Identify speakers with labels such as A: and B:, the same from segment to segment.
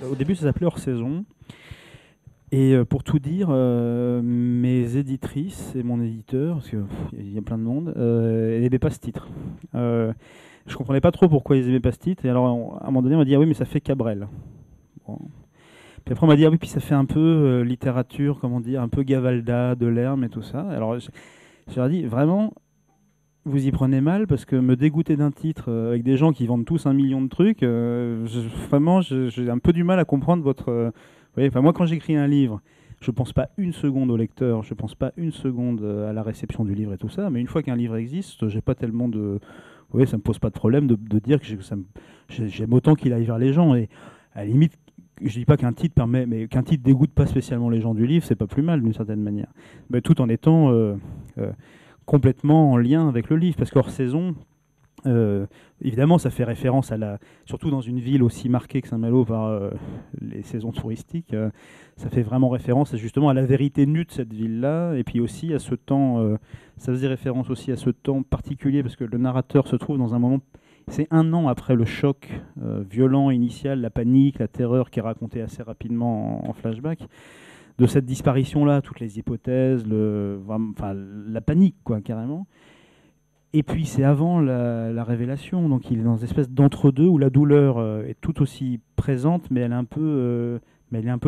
A: Au début, ça s'appelait Hors Saison. Et pour tout dire, mes éditrices et mon éditeur, parce qu'il y a plein de monde, ils n'aimaient pas ce titre. Je comprenais pas trop pourquoi ils n'aimaient pas ce titre. Et alors, à un moment donné, on m'a dit, ah oui, mais ça fait Cabrel. Bon. Puis après, on m'a dit, ah oui, puis ça fait un peu littérature, comment dire, un peu Gavalda, Delerme et tout ça. Alors, je leur ai dit, vraiment, vous y prenez mal, parce que me dégoûter d'un titre avec des gens qui vendent tous 1 million de trucs, vraiment, j'ai un peu du mal à comprendre votre... vous voyez, enfin, moi, quand j'écris un livre, je pense pas une seconde au lecteur, je pense pas une seconde à la réception du livre et tout ça, mais une fois qu'un livre existe, j'ai pas tellement de... Vous voyez, ça me pose pas de problème de dire que j'aime autant qu'il aille vers les gens. Et à la limite, je dis pas qu'un titre permet, mais qu'un titre dégoûte pas spécialement les gens du livre, c'est pas plus mal d'une certaine manière. Mais tout en étant complètement en lien avec le livre, parce qu'Hors Saison, évidemment, ça fait référence à surtout dans une ville aussi marquée que Saint-Malo par les saisons touristiques, ça fait vraiment référence justement à la vérité nue de cette ville-là, et puis aussi à ce temps, ça faisait référence aussi à ce temps particulier, parce que le narrateur se trouve dans un moment, c'est 1 an après le choc violent initial, la panique, la terreur qui est racontée assez rapidement en flashback, de cette disparition-là, toutes les hypothèses, la panique, quoi, carrément. Et puis c'est avant la révélation, donc il est dans une espèce d'entre-deux où la douleur est tout aussi présente, mais elle est un peu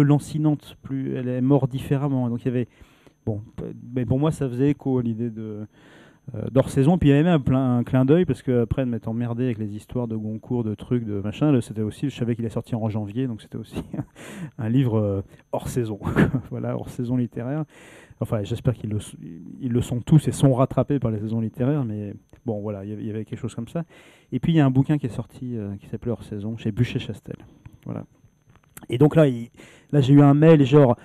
A: lancinante, elle est morte différemment. Donc il y avait, bon, mais pour moi ça faisait écho à l'idée d'Hors Saison. Puis il y avait même un clin d'œil, parce qu'après de m'être emmerdé avec les histoires de Goncourt, de trucs, de machin, là, c'était aussi, je savais qu'il est sorti en janvier, donc c'était aussi un livre hors saison, voilà, hors saison littéraire. Enfin, j'espère qu'ils le sont tous et sont rattrapés par les saisons littéraires, mais bon, voilà, il y avait quelque chose comme ça. Et puis, il y a un bouquin qui est sorti, qui s'appelait Hors Saison, chez Buchet-Chastel. Voilà. Et donc là, j'ai eu un mail genre,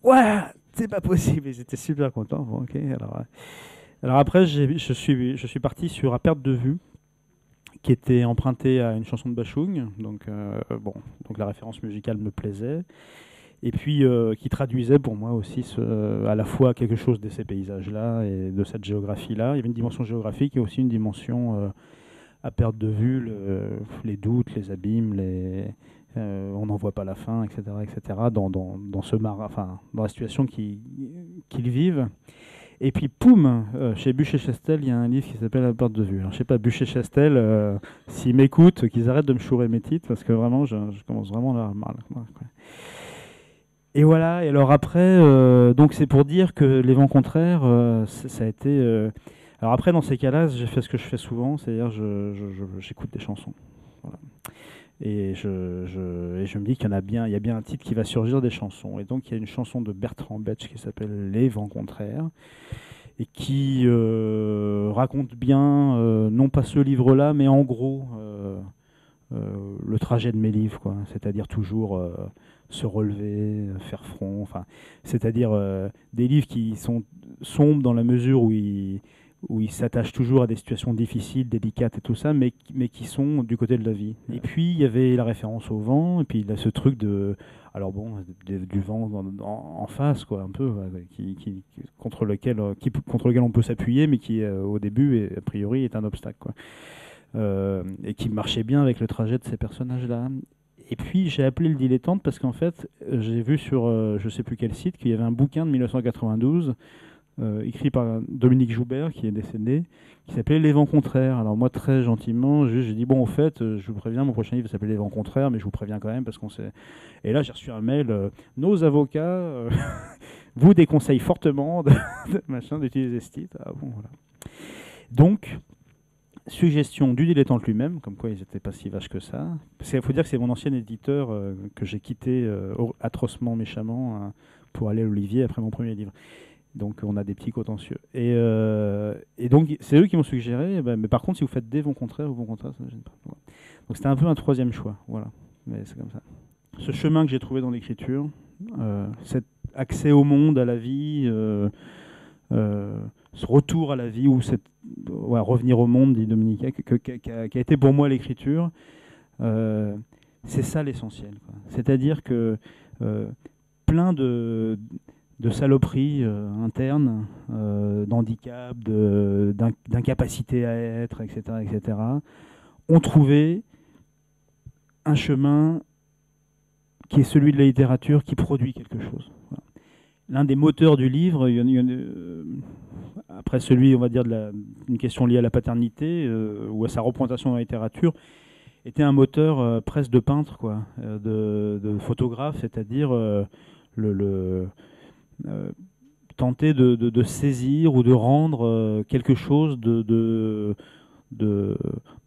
A: ouais, c'est pas possible. Et j'étais super content. Bon, ok. Alors après, je suis parti sur À perte de vue, qui était emprunté à une chanson de Bachung. Donc, donc la référence musicale me plaisait. Et puis qui traduisait pour moi aussi à la fois quelque chose de ces paysages-là et de cette géographie-là. Il y avait une dimension géographique et aussi une dimension à perte de vue, les doutes, les abîmes, on n'en voit pas la fin, etc. dans la situation qu'ils vivent. Et puis, poum, chez Buchet-Chastel, il y a un livre qui s'appelle À perte de vue. Alors, je sais pas, Buchet-Chastel, s'ils m'écoutent, qu'ils arrêtent de me chourer mes titres, parce que vraiment, je commence vraiment à avoir mal. Et voilà, et alors après, donc c'est pour dire que Les Vents Contraires, ça a été... Alors après, dans ces cas-là, j'ai fait ce que je fais souvent, c'est-à-dire j'écoute des chansons. Voilà. Et je me dis qu'il il y a bien un titre qui va surgir des chansons. Et donc il y a une chanson de Bertrand Betsch qui s'appelle Les Vents Contraires, et qui raconte bien, non pas ce livre-là, mais en gros, le trajet de mes livres, quoi. C'est-à-dire toujours... se relever, faire front, c'est-à-dire des livres qui sont sombres dans la mesure où ils s'attachent toujours à des situations difficiles, délicates et tout ça, mais qui sont du côté de la vie. Et puis il y avait la référence au vent, et puis il y a ce truc du vent en face, quoi, un peu, contre lequel on peut s'appuyer, mais qui au début, et a priori, est un obstacle, quoi. Et qui marchait bien avec le trajet de ces personnages-là. Et puis j'ai appelé le dilettante parce qu'en fait j'ai vu sur je ne sais plus quel site qu'il y avait un bouquin de 1992 écrit par Dominique Joubert qui est décédé, qui s'appelait Les Vents Contraires. Alors moi très gentiment j'ai dit bon, au fait je vous préviens, mon prochain livre s'appelle Les Vents Contraires, mais je vous préviens quand même parce qu'on sait. Et là j'ai reçu un mail, nos avocats vous déconseillent fortement d'utiliser ce titre. Ah bon, voilà. Donc suggestion du dilettante lui-même, comme quoi ils n'étaient pas si vaches que ça. Il faut dire que c'est mon ancien éditeur que j'ai quitté atrocement, méchamment, pour aller à l'Olivier après mon premier livre. Donc on a des petits contentieux. Et donc c'est eux qui m'ont suggéré, mais par contre si vous faites des vents contraires ou vents contraires, ça ne gêne pas. Voilà. Donc c'était un peu un troisième choix, voilà. Mais c'est comme ça. Ce chemin que j'ai trouvé dans l'écriture, cet accès au monde, à la vie, ce retour à la vie, ou revenir au monde, dit Dominique, qui a été pour moi l'écriture, c'est ça l'essentiel, quoi. C'est-à-dire que plein de de saloperies internes, d'handicap, d'incapacité à être, etc., etc., ont trouvé un chemin qui est celui de la littérature qui produit quelque chose. Voilà. L'un des moteurs du livre, après celui, on va dire, une question liée à la paternité ou à sa représentation dans la littérature, était un moteur presque de peintre, quoi, de photographe, c'est-à-dire tenter de saisir ou de rendre quelque chose de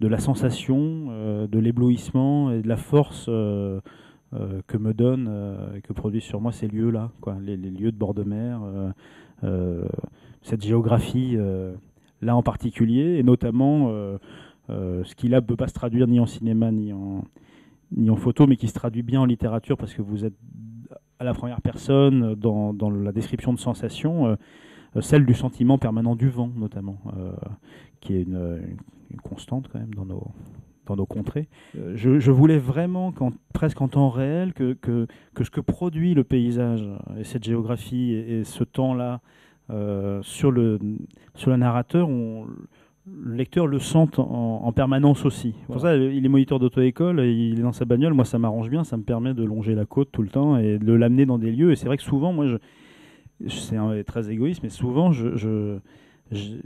A: la sensation, de l'éblouissement et de la force que me donnent et que produisent sur moi ces lieux-là, quoi, les lieux de bord de mer, cette géographie là en particulier, et notamment ce qui là ne peut pas se traduire ni en cinéma ni en photo, mais qui se traduit bien en littérature parce que vous êtes à la première personne dans la description de sensations, celle du sentiment permanent du vent notamment, qui est une constante quand même dans nos contrées. Je voulais vraiment, presque en temps réel, que ce que produit le paysage et cette géographie et ce temps-là sur le narrateur, le lecteur le sent en permanence aussi. Voilà. Pour ça, il est moniteur d'auto-école, il est dans sa bagnole, moi ça m'arrange bien, ça me permet de longer la côte tout le temps et de l'amener dans des lieux. Et c'est vrai que souvent, moi, c'est très égoïste, mais souvent, de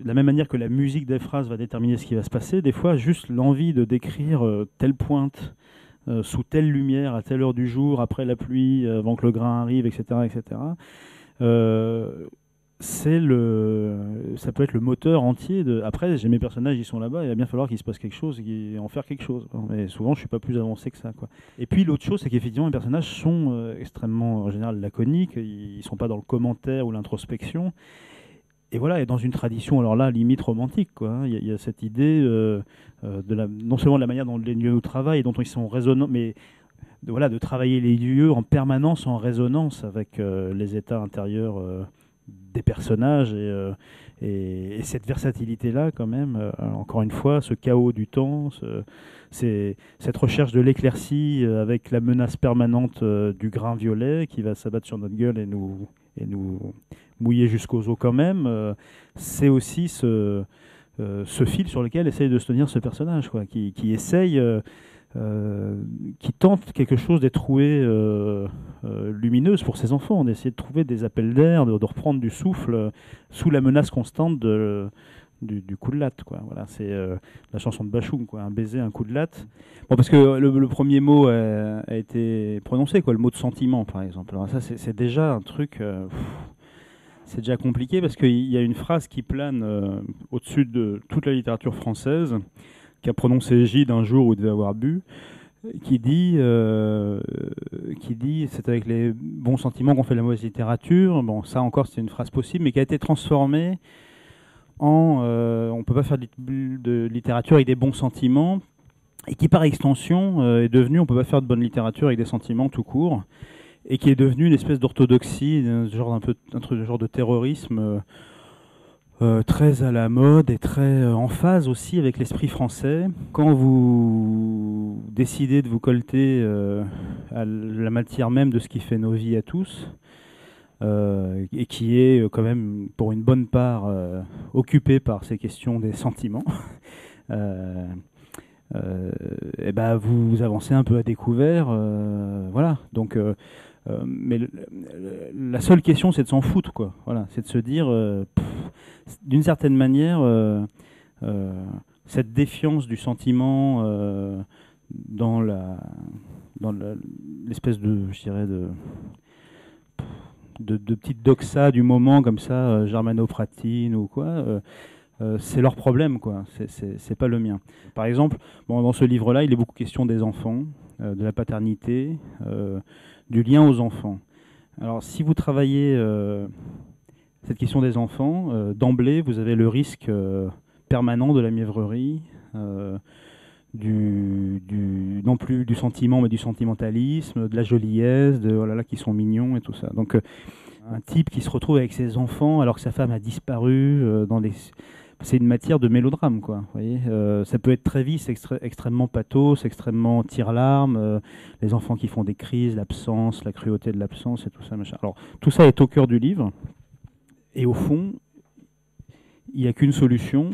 A: la même manière que la musique des phrases va déterminer ce qui va se passer, des fois, juste l'envie de décrire telle pointe, sous telle lumière, à telle heure du jour, après la pluie, avant que le grain arrive, etc., etc., ça peut être le moteur entier de. Après, j'ai mes personnages, ils sont là-bas, il va bien falloir qu'il se passe quelque chose et en faire quelque chose. Mais souvent, je suis pas plus avancé que ça, quoi. Et puis l'autre chose, c'est qu'effectivement, les personnages sont extrêmement, en général, laconiques. Ils sont pas dans le commentaire ou l'introspection. Et voilà, et dans une tradition, alors là, limite romantique, quoi. Il y a cette idée non seulement de la manière dont les lieux de travail, dont ils sont résonnants, mais de travailler les lieux en permanence, en résonance avec les états intérieurs des personnages et cette versatilité-là, quand même, encore une fois, ce chaos du temps, cette recherche de l'éclaircie avec la menace permanente du grain violet qui va s'abattre sur notre gueule et nous mouiller jusqu'aux os quand même, c'est aussi ce fil sur lequel essaye de se tenir ce personnage, quoi, qui essaye... qui tente quelque chose d'être trouvé lumineuse pour ses enfants, d'essayer de trouver des appels d'air, de reprendre du souffle sous la menace constante du coup de latte, quoi. Voilà, c'est la chanson de Bachoum, quoi, un baiser, un coup de latte. Bon, parce que le premier mot a été prononcé, quoi, le mot de sentiment, par exemple. Alors ça, c'est déjà un truc... c'est déjà compliqué parce qu'il y a une phrase qui plane au-dessus de toute la littérature française, qu'a prononcé Gide un jour où il devait avoir bu, qui dit c'est avec les bons sentiments qu'on fait la mauvaise littérature. Bon, ça encore, c'est une phrase possible, mais qui a été transformée en on ne peut pas faire de littérature avec des bons sentiments, et qui par extension est devenue on ne peut pas faire de bonne littérature avec des sentiments tout court, et qui est devenue une espèce d'orthodoxie, un genre de terrorisme très à la mode et très en phase aussi avec l'esprit français. Quand vous décidez de vous colter à la matière même de ce qui fait nos vies à tous, et qui est quand même pour une bonne part occupé par ces questions des sentiments, et ben vous avancez un peu à découvert. Voilà. Donc, mais la seule question, c'est de s'en foutre, quoi. Voilà, c'est de se dire... d'une certaine manière, cette défiance du sentiment dans l'espèce de, je dirais, de petite doxa du moment comme ça, germanopratine ou quoi, c'est leur problème, quoi. C'est pas le mien. Par exemple, dans ce livre-là, il est beaucoup question des enfants, de la paternité, du lien aux enfants. Alors, si vous travaillez cette question des enfants, d'emblée, vous avez le risque permanent de la mièvrerie, non plus du sentiment, mais du sentimentalisme, de la joliesse, de oh là là, qui sont mignons et tout ça. Donc, un type qui se retrouve avec ses enfants alors que sa femme a disparu, c'est une matière de mélodrame, quoi. Vous voyez, ça peut être très vite, extrêmement pathos, extrêmement tire-larme, les enfants qui font des crises, l'absence, la cruauté de l'absence et tout ça, machin. Alors, tout ça est au cœur du livre, et au fond, il n'y a qu'une solution,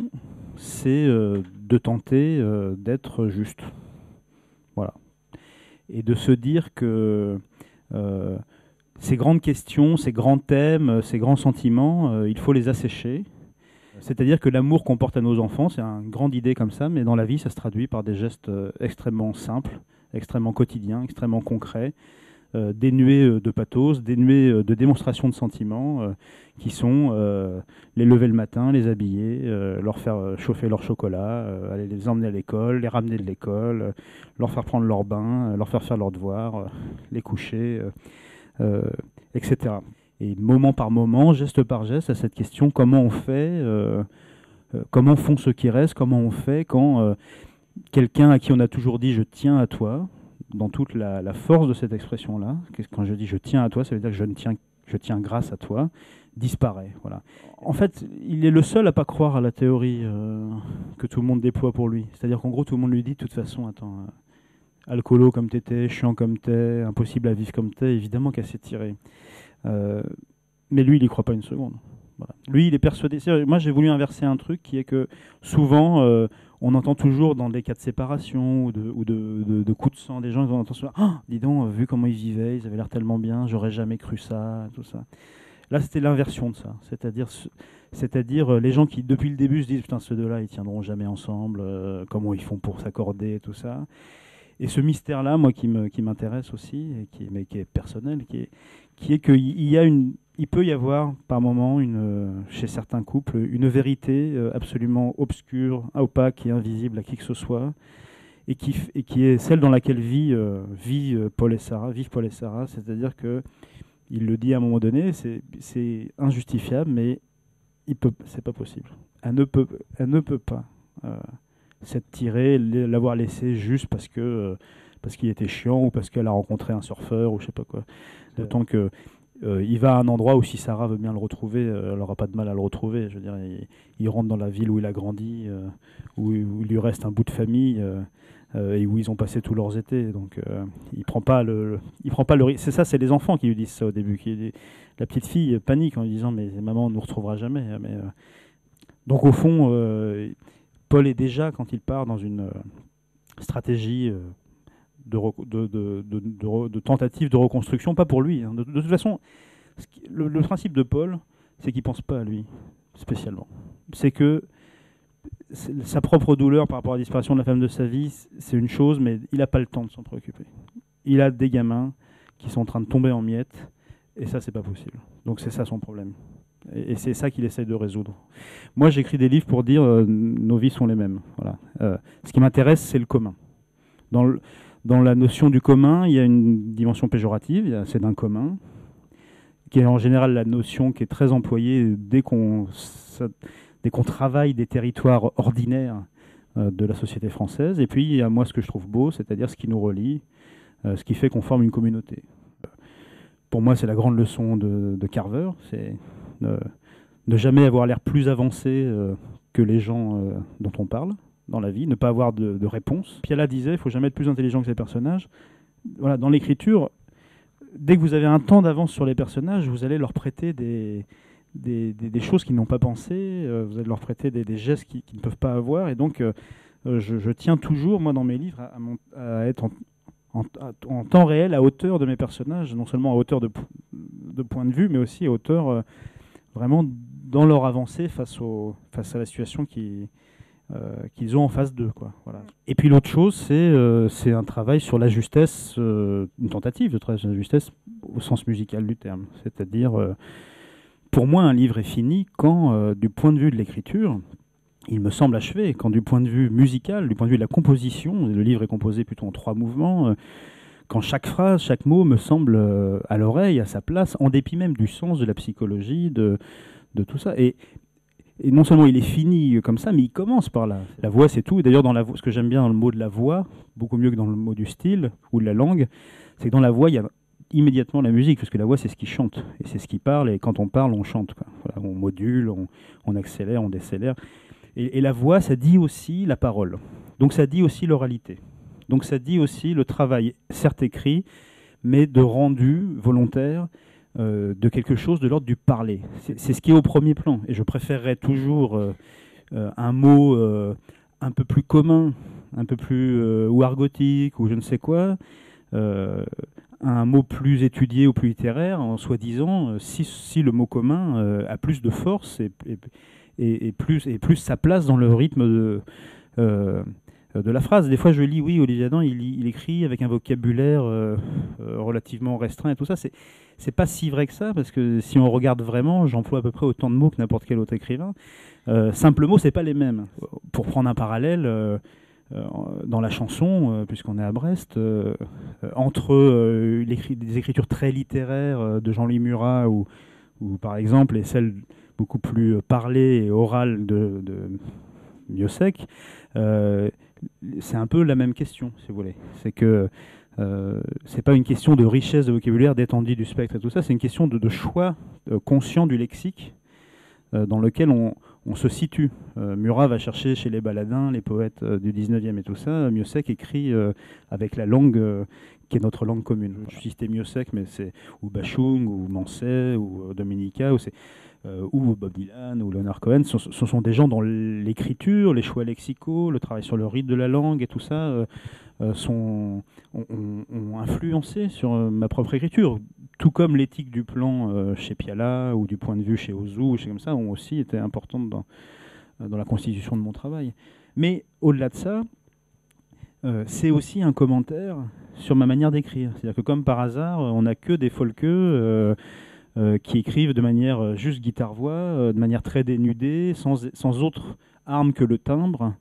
A: c'est de tenter d'être juste. Voilà. Et de se dire que ces grandes questions, ces grands thèmes, ces grands sentiments, il faut les assécher. C'est-à-dire que l'amour qu'on porte à nos enfants, c'est une grande idée comme ça, mais dans la vie, ça se traduit par des gestes extrêmement simples, extrêmement quotidiens, extrêmement concrets, dénués de pathos, dénués de démonstration de sentiments, qui sont les lever le matin, les habiller, leur faire chauffer leur chocolat, aller les emmener à l'école, les ramener de l'école, leur faire prendre leur bain, leur faire leurs devoirs, les coucher, etc. Et moment par moment, geste par geste, à cette question, comment on fait, comment font ceux qui restent, comment on fait quand quelqu'un à qui on a toujours dit « je tiens à toi », dans toute la force de cette expression-là, quand je dis « je tiens à toi », ça veut dire que je tiens grâce à toi, disparaît. Voilà. En fait, il est le seul à pas croire à la théorie que tout le monde déploie pour lui. C'est-à-dire qu'en gros, tout le monde lui dit de toute façon, attends, alcoolo comme t'étais, chiant comme t'es, impossible à vivre comme t'es, évidemment qu'à s'est tiré. Mais lui, il n'y croit pas une seconde. Voilà. Lui, il est persuadé. Moi, j'ai voulu inverser un truc qui est que souvent, on entend toujours dans des cas de séparation ou de coups de sang des gens, on entend souvent « dis donc, vu comment ils vivaient, ils avaient l'air tellement bien, j'aurais jamais cru ça, tout ça ». Là, c'était l'inversion de ça. C'est-à-dire les gens qui, depuis le début, se disent « putain, ceux deux-là, ils tiendront jamais ensemble, comment ils font pour s'accorder, tout ça ». Et ce mystère-là, moi, qui m'intéresse aussi, et mais qui est personnel, qui est qu'il peut y avoir, par moment, chez certains couples, une vérité absolument obscure, opaque et invisible à qui que ce soit, et qui est celle dans laquelle vivent Paul et Sarah, c'est-à-dire que il le dit à un moment donné, c'est injustifiable, mais c'est pas possible. Elle ne peut pas s'être tirée, l'avoir laissé juste parce qu'il était chiant ou parce qu'elle a rencontré un surfeur ou je sais pas quoi. D'autant que il va à un endroit où si Sarah veut bien le retrouver, elle n'aura pas de mal à le retrouver. Je veux dire, il rentre dans la ville où il a grandi, où il lui reste un bout de famille et où ils ont passé tous leurs étés. Donc il prend pas le risque. C'est ça, c'est les enfants qui lui disent ça au début. La petite fille panique en lui disant mais maman on nous retrouvera jamais. Donc au fond, Paul est déjà quand il part dans une stratégie de tentative de reconstruction, pas pour lui. Hein. De toute façon, le principe de Paul, c'est qu'il ne pense pas à lui, spécialement. C'est que sa propre douleur par rapport à la disparition de la femme de sa vie, c'est une chose, mais il n'a pas le temps de s'en préoccuper. Il a des gamins qui sont en train de tomber en miettes, et ça, c'est pas possible. Donc c'est ça son problème. Et c'est ça qu'il essaye de résoudre. Moi, j'écris des livres pour dire nos vies sont les mêmes. Voilà. Ce qui m'intéresse, c'est le commun. Dans la notion du commun, il y a une dimension péjorative, c'est d'un commun, qui est en général la notion qui est très employée dès qu'on travaille des territoires ordinaires de la société française. Et puis, il y a moi ce que je trouve beau, c'est-à-dire ce qui nous relie, ce qui fait qu'on forme une communauté. Pour moi, c'est la grande leçon de Carver, c'est ne jamais avoir l'air plus avancé que les gens dont on parle dans la vie, ne pas avoir de réponse. Piala disait, il ne faut jamais être plus intelligent que ses personnages. Voilà, dans l'écriture, dès que vous avez un temps d'avance sur les personnages, vous allez leur prêter des choses qu'ils n'ont pas pensées, vous allez leur prêter des gestes qu'ils ne peuvent pas avoir. Et donc, je tiens toujours, moi, dans mes livres, à être en temps réel, à hauteur de mes personnages, non seulement à hauteur de point de vue, mais aussi à hauteur vraiment dans leur avancée face à la situation qu'ils ont en face d'eux, quoi. Voilà. Et puis l'autre chose, c'est un travail sur la justesse, une tentative de travail sur la justesse au sens musical du terme. C'est-à-dire, pour moi, un livre est fini quand, du point de vue de l'écriture, il me semble achevé. Quand du point de vue musical, du point de vue de la composition, le livre est composé plutôt en 3 mouvements, quand chaque phrase, chaque mot me semble à l'oreille, à sa place, en dépit même du sens, de la psychologie, de tout ça. Et non seulement il est fini comme ça, mais il commence par là. La voix, c'est tout. Et d'ailleurs, ce que j'aime bien dans le mot de la voix, beaucoup mieux que dans le mot du style ou de la langue, c'est que dans la voix, il y a immédiatement la musique, parce que la voix, c'est ce qui chante, et c'est ce qui parle, et quand on parle, on chante, quoi. Voilà, on module, on accélère, on décélère. Et la voix, ça dit aussi la parole. Donc ça dit aussi l'oralité. Donc ça dit aussi le travail, certes écrit, mais de rendu volontaire de quelque chose de l'ordre du parler. C'est ce qui est au premier plan. Et je préférerais toujours un mot un peu plus commun, un peu plus ou argotique, ou je ne sais quoi, un mot plus étudié ou plus littéraire, en soi-disant, si le mot commun a plus de force et plus sa place dans le rythme de la phrase. Des fois, je lis, oui, Olivier Adam, il écrit avec un vocabulaire relativement restreint et tout ça. C'est pas si vrai que ça, parce que si on regarde vraiment, j'emploie à peu près autant de mots que n'importe quel autre écrivain. Simple mots, c'est pas les mêmes. Pour prendre un parallèle, dans la chanson, puisqu'on est à Brest, entre des écritures très littéraires de Jean-Louis Murat ou par exemple, et celles beaucoup plus parlées et orales de Miossec, c'est un peu la même question, si vous voulez. C'est que c'est pas une question de richesse de vocabulaire, d'étendue du spectre et tout ça, c'est une question de choix conscient du lexique dans lequel on se situe. Murat va chercher chez les baladins, les poètes du 19e et tout ça. Miossec écrit avec la langue qui est notre langue commune. Je citais Miossec, mais c'est ou Bachung, ou Manset, ou Dominica, ou Bob Dylan, ou Leonard Cohen. Ce sont des gens dont l'écriture, les choix lexicaux, le travail sur le rythme de la langue et tout ça ont influencé sur ma propre écriture. Tout comme l'éthique du plan chez Piala ou du point de vue chez Ozu, ou chez comme ça, ont aussi été importantes dans la constitution de mon travail. Mais au-delà de ça, c'est aussi un commentaire sur ma manière d'écrire. C'est-à-dire que comme par hasard, on n'a que des folkeux qui écrivent de manière juste guitare-voix, de manière très dénudée, sans autre arme que le timbre,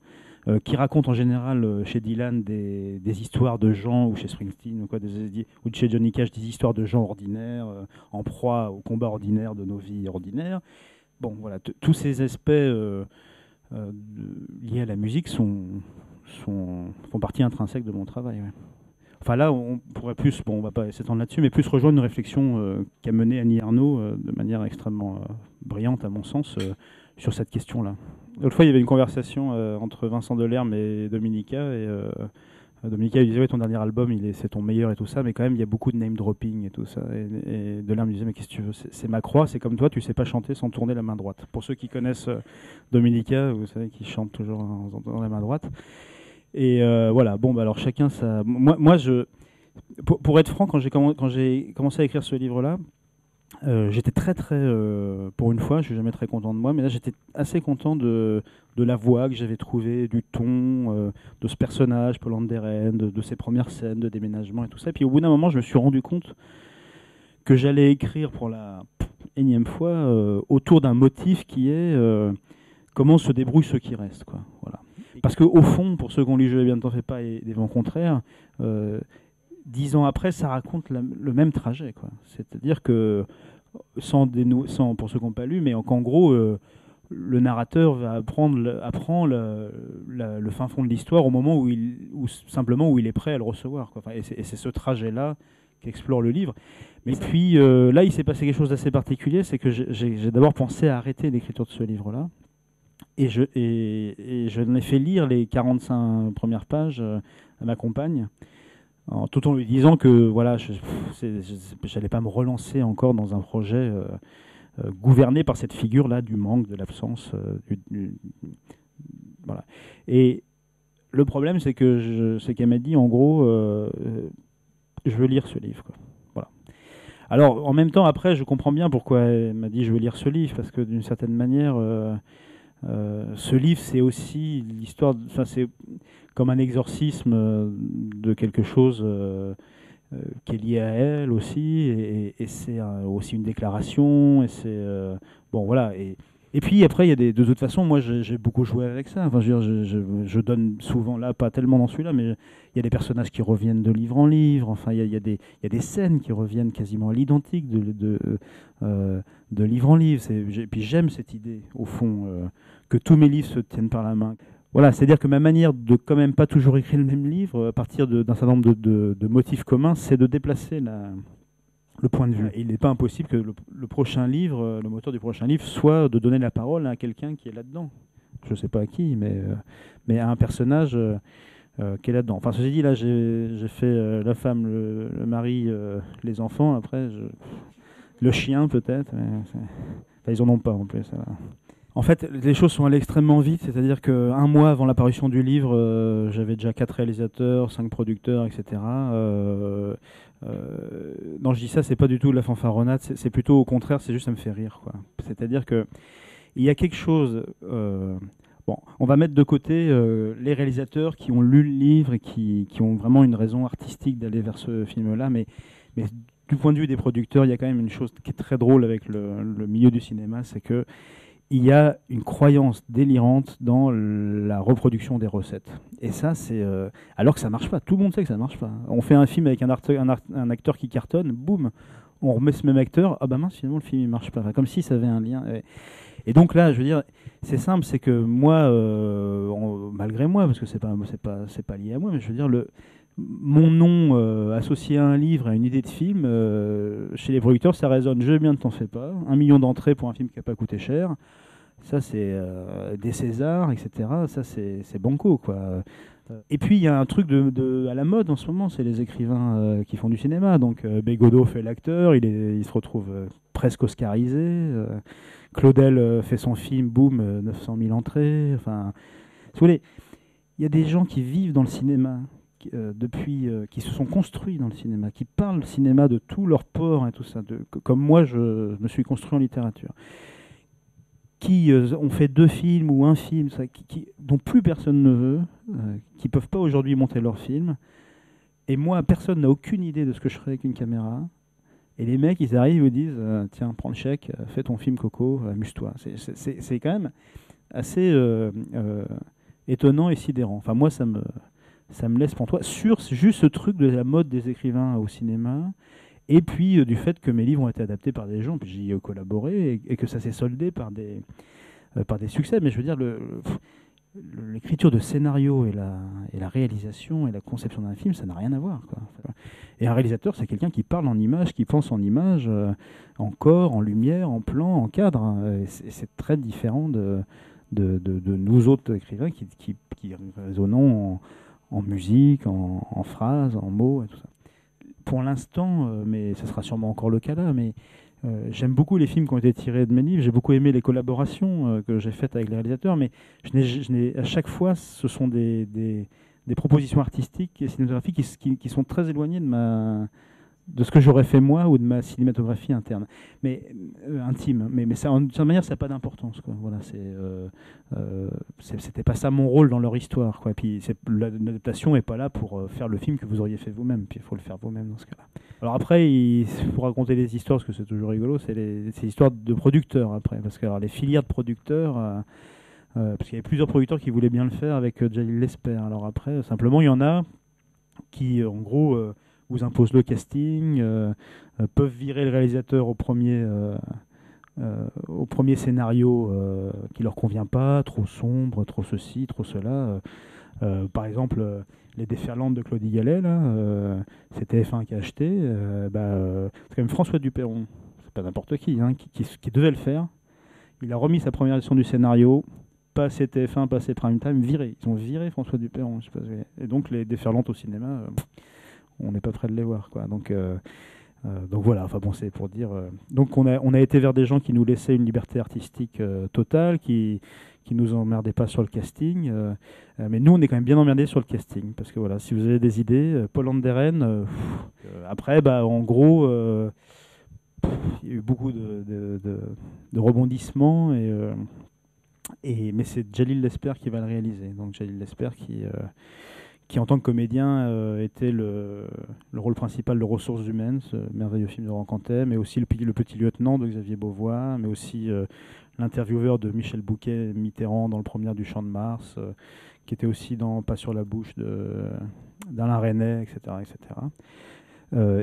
A: qui racontent en général chez Dylan des histoires de gens, ou chez Springsteen, ou chez Johnny Cash, des histoires de gens ordinaires, en proie au combat ordinaire de nos vies ordinaires. Bon, voilà, tous ces aspects liés à la musique font partie intrinsèque de mon travail. Ouais. Enfin là, on pourrait plus, bon, on va pas s'étendre là-dessus, mais plus rejoindre une réflexion qu'a menée Annie Ernaux de manière extrêmement brillante, à mon sens, sur cette question-là. L'autre fois, il y avait une conversation entre Vincent Delerme et Dominica, et Dominica lui disait, ouais, ton dernier album, c'est ton meilleur et tout ça, mais quand même, il y a beaucoup de name-dropping et tout ça. Et Delerme lui disait, mais qu'est-ce que tu veux, c'est ma croix, c'est comme toi, tu sais pas chanter sans tourner la main droite. Pour ceux qui connaissent Dominica, vous savez qu'il chante toujours en tournant la main droite. Et voilà, bon, bah alors chacun ça. Moi pour être franc, quand j'ai commencé à écrire ce livre-là, j'étais très, pour une fois, je suis jamais très content de moi, mais là j'étais assez content de la voix que j'avais trouvée, du ton, de ce personnage, Paul Anderen, de ses premières scènes de déménagement et tout ça. Et puis au bout d'un moment, je me suis rendu compte que j'allais écrire pour la énième fois autour d'un motif qui est comment se débrouillent ceux qui restent, quoi. Voilà. Parce qu'au fond, pour ceux qui ont lu Je vais bien ne t'en fais pas et des vents contraires, 10 ans après, ça raconte le même trajet, quoi. C'est-à-dire que, pour ceux qui n'ont pas lu, mais qu'en gros, le narrateur va apprend le fin fond de l'histoire au moment simplement où il est prêt à le recevoir, quoi. Enfin, et c'est ce trajet-là qu'explore le livre. Mais puis là, il s'est passé quelque chose d'assez particulier, c'est que j'ai d'abord pensé à arrêter l'écriture de ce livre-là. Et je n'ai fait lire les 45 premières pages à ma compagne, tout en lui disant que voilà, je n'allais pas me relancer encore dans un projet gouverné par cette figure-là du manque, de l'absence. Voilà. Et le problème, c'est qu'elle m'a dit, en gros, je veux lire ce livre, quoi. Voilà. Alors, en même temps, après, je comprends bien pourquoi elle m'a dit je veux lire ce livre, parce que d'une certaine manière... ce livre, c'est aussi l'histoire, c'est comme un exorcisme de quelque chose qui est lié à elle aussi, et c'est aussi une déclaration, et c'est bon, voilà. Et puis après, il y a de toute façon, moi j'ai beaucoup joué avec ça. Enfin, je donne souvent, là, pas tellement dans celui-là, mais il y a des personnages qui reviennent de livre en livre. Enfin, il y a des scènes qui reviennent quasiment à l'identique de livre en livre. Et puis j'aime cette idée, au fond, que tous mes livres se tiennent par la main. Voilà, c'est-à-dire que ma manière de quand même pas toujours écrire le même livre, à partir d'un certain nombre de motifs communs, c'est de déplacer le point de vue. Et il n'est pas impossible que le prochain livre, le moteur du prochain livre, soit de donner la parole à quelqu'un qui est là-dedans. je sais pas à qui, mais à un personnage qui est là-dedans. Enfin, ceci dit, là, j'ai fait la femme, le mari, les enfants. Après, le chien peut-être. Enfin, ils en ont pas en plus. Ça va. En fait, les choses sont allées extrêmement vite, c'est-à-dire qu'un mois avant l'apparition du livre, j'avais déjà 4 réalisateurs, 5 producteurs, etc. Non, je dis ça, c'est pas du tout de la fanfaronnade, c'est plutôt au contraire, c'est juste ça me fait rire, quoi. C'est-à-dire que il y a quelque chose. Bon, on va mettre de côté les réalisateurs qui ont lu le livre et qui ont vraiment une raison artistique d'aller vers ce film-là, mais du point de vue des producteurs, il y a quand même une chose qui est très drôle avec le milieu du cinéma, c'est que il y a une croyance délirante dans la reproduction des recettes. Et ça, c'est alors que ça marche pas. Tout le monde sait que ça marche pas. On fait un film avec un acteur qui cartonne, boum, on remet ce même acteur. Ah bah mince, finalement le film il marche pas. Enfin, comme si ça avait un lien. Et donc là, je veux dire, c'est simple, c'est que moi, malgré moi, parce que c'est pas lié à moi, mais je veux dire mon nom associé à un livre, à une idée de film, chez les producteurs, ça résonne. Je veux bien, ne t'en fais pas. 1 million d'entrées pour un film qui n'a pas coûté cher. Ça, c'est des Césars, etc. Ça, c'est banco, quoi. Et puis, il y a un truc à la mode en ce moment, c'est les écrivains qui font du cinéma. Donc, Bégodeau fait l'acteur, il se retrouve presque oscarisé. Claudel fait son film, boum, 900 000 entrées. Enfin, si vous voulez, il y a des gens qui vivent dans le cinéma qui se sont construits dans le cinéma, qui parlent le cinéma de tous leurs pores et tout ça, comme moi je me suis construit en littérature, qui ont fait 2 films ou un film, ça, dont plus personne ne veut, qui peuvent pas aujourd'hui monter leur film. Et moi, personne n'a aucune idée de ce que je ferais avec une caméra. Et les mecs, ils arrivent et me disent tiens, prends le chèque, fais ton film Coco, amuse-toi. C'est quand même assez étonnant et sidérant. Enfin, moi, ça me laisse pantois sur juste ce truc de la mode des écrivains au cinéma, et puis du fait que mes livres ont été adaptés par des gens, puis j'y ai collaboré, et que ça s'est soldé par des succès. Mais je veux dire, l'écriture de scénario et la réalisation et la conception d'un film, ça n'a rien à voir, quoi. Et un réalisateur, c'est quelqu'un qui parle en images, qui pense en images, en corps, en lumière, en plan, en cadre, hein. Et c'est très différent de nous autres écrivains qui raisonnons en musique, en phrases, en mots et tout ça. Pour l'instant, mais ça sera sûrement encore le cas là, mais j'aime beaucoup les films qui ont été tirés de mes livres. J'ai beaucoup aimé les collaborations que j'ai faites avec les réalisateurs, mais à chaque fois, ce sont des propositions artistiques et cinématographiques qui sont très éloignées de ce que j'aurais fait moi ou de ma cinématographie interne, mais intime. Mais ça, de toute manière, ça n'a pas d'importance, quoi. Voilà, c'était pas ça mon rôle dans leur histoire, quoi. Et puis l'adaptation n'est pas là pour faire le film que vous auriez fait vous-même. Puis il faut le faire vous-même dans ce cas-là. Alors après, il faut raconter des histoires, parce que c'est toujours rigolo, c'est les histoires de producteurs après, parce que alors, les filières de producteurs. Parce qu'il y avait plusieurs producteurs qui voulaient bien le faire avec Jalil Lesper. Alors après, simplement, il y en a qui, en gros, vous imposent le casting, peuvent virer le réalisateur au premier scénario qui leur convient pas, trop sombre, trop ceci, trop cela. Par exemple, les Déferlantes de Claudie Gallet, là, c'est TF1 qui a acheté. C'est quand même François Duperron, c'est pas n'importe qui, hein, qui devait le faire. Il a remis sa première version du scénario, pas assez TF1, pas assez Prime Time, viré. Ils ont viré François Duperron. Je sais pas, et donc les Déferlantes au cinéma, on n'est pas prêt de les voir, quoi. Donc voilà, enfin bon, c'est pour dire. Donc on a été vers des gens qui nous laissaient une liberté artistique totale, qui nous emmerdaient pas sur le casting. Mais nous, on est quand même bien emmerdés sur le casting. Parce que voilà, si vous avez des idées, Paul Anderen, après, en gros, il y a eu beaucoup de rebondissements. Mais c'est Jalil Lesper qui va le réaliser. Donc Jalil Lesper qui en tant que comédien était le rôle principal de Ressources humaines, ce merveilleux film de Rancantet, mais aussi le petit lieutenant de Xavier Beauvois, mais aussi l'intervieweur de Michel Bouquet Mitterrand dans le Promenade du Champ de Mars, qui était aussi dans Pas sur la bouche d'Alain Resnais, etc. etc.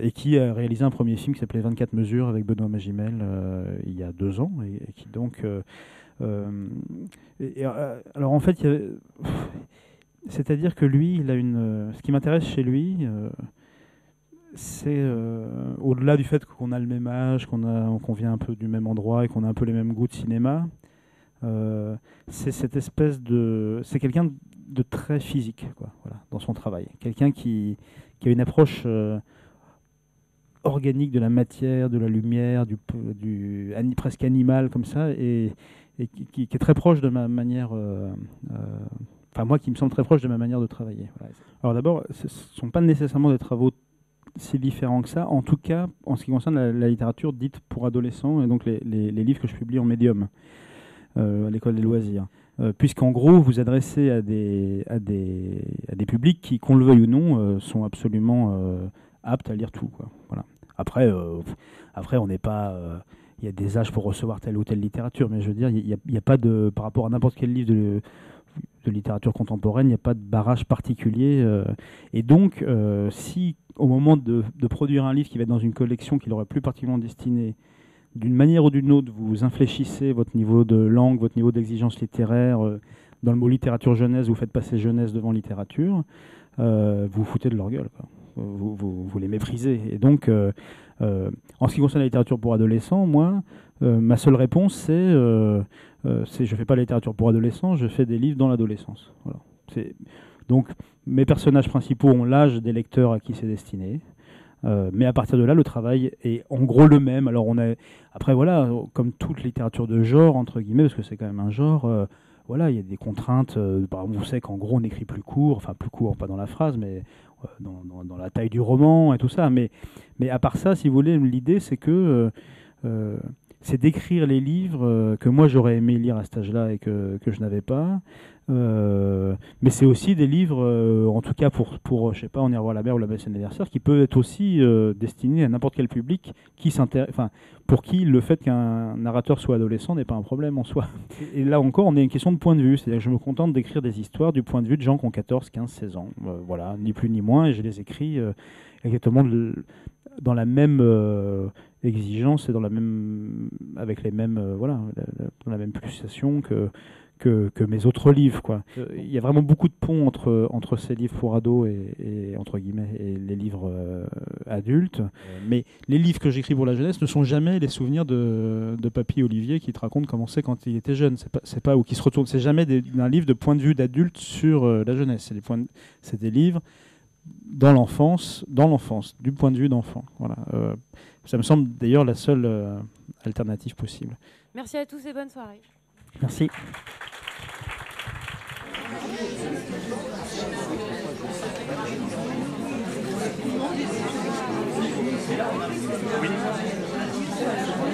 A: Et qui a réalisé un premier film qui s'appelait 24 mesures avec Benoît Magimel il y a 2 ans, et qui donc... alors en fait, c'est-à-dire que lui, ce qui m'intéresse chez lui, c'est au-delà du fait qu'on a le même âge, qu'on vient un peu du même endroit et qu'on a un peu les mêmes goûts de cinéma, c'est cette espèce de... C'est quelqu'un de très physique, quoi, voilà, dans son travail. Quelqu'un qui a une approche organique de la matière, de la lumière, presque animal comme ça, et qui est très proche de ma manière... Enfin, moi, qui me semble très proche de ma manière de travailler. Voilà. Alors d'abord, ce ne sont pas nécessairement des travaux si différents que ça, en tout cas en ce qui concerne la littérature dite pour adolescents, et donc les livres que je publie en médium à l'école des loisirs. Puisqu'en gros, vous adressez à des publics qui, qu'on le veuille ou non, sont absolument aptes à lire tout, quoi. Voilà. Après, on n'est pas... il y a des âges pour recevoir telle ou telle littérature, mais je veux dire, il n'y a pas de... Par rapport à n'importe quel livre de littérature contemporaine, il n'y a pas de barrage particulier. Et donc, si au moment de produire un livre qui va être dans une collection qui l'aurait plus particulièrement destiné, d'une manière ou d'une autre, vous infléchissez votre niveau de langue, votre niveau d'exigence littéraire. Dans le mot littérature jeunesse, vous faites passer jeunesse devant littérature. Vous vous foutez de leur gueule, quoi. Vous les méprisez. Et donc, en ce qui concerne la littérature pour adolescents, moi, ma seule réponse, c'est je ne fais pas la littérature pour adolescents, je fais des livres dans l'adolescence. Voilà. Donc, mes personnages principaux ont l'âge des lecteurs à qui c'est destiné. Mais à partir de là, le travail est en gros le même. Alors après, voilà, comme toute littérature de genre, entre guillemets, parce que c'est quand même un genre, voilà, il y a des contraintes. Par exemple, on sait qu'en gros, on écrit plus court, enfin plus court, pas dans la phrase, mais dans la taille du roman et tout ça. Mais à part ça, si vous voulez, l'idée, c'est que c'est d'écrire les livres que moi j'aurais aimé lire à cet âge-là et que je n'avais pas. Mais c'est aussi des livres, en tout cas pour je sais pas, On ira voir la mer ou La Belle anniversaire, qui peuvent être aussi destinés à n'importe quel public pour qui le fait qu'un narrateur soit adolescent n'est pas un problème en soi. Et là encore, on est une question de point de vue. C'est-à-dire que je me contente d'écrire des histoires du point de vue de gens qui ont 14, 15, 16 ans. Voilà, ni plus ni moins, et je les écris exactement dans la même exigence et avec les mêmes dans la même pulsation que mes autres livres, quoi. Il y a vraiment beaucoup de ponts entre ces livres pour ados et entre guillemets et les livres adultes. Mais les livres que j'écris pour la jeunesse ne sont jamais les souvenirs de Papy Olivier qui te raconte comment c'est quand il était jeune. C'est pas ou qui se retourne. C'est jamais un livre de point de vue d'adulte sur la jeunesse. C'est des livres dans l'enfance, du point de vue d'enfant. Voilà. Ça me semble d'ailleurs la seule alternative possible.
B: Merci à tous et bonne soirée.
A: Merci. Oui.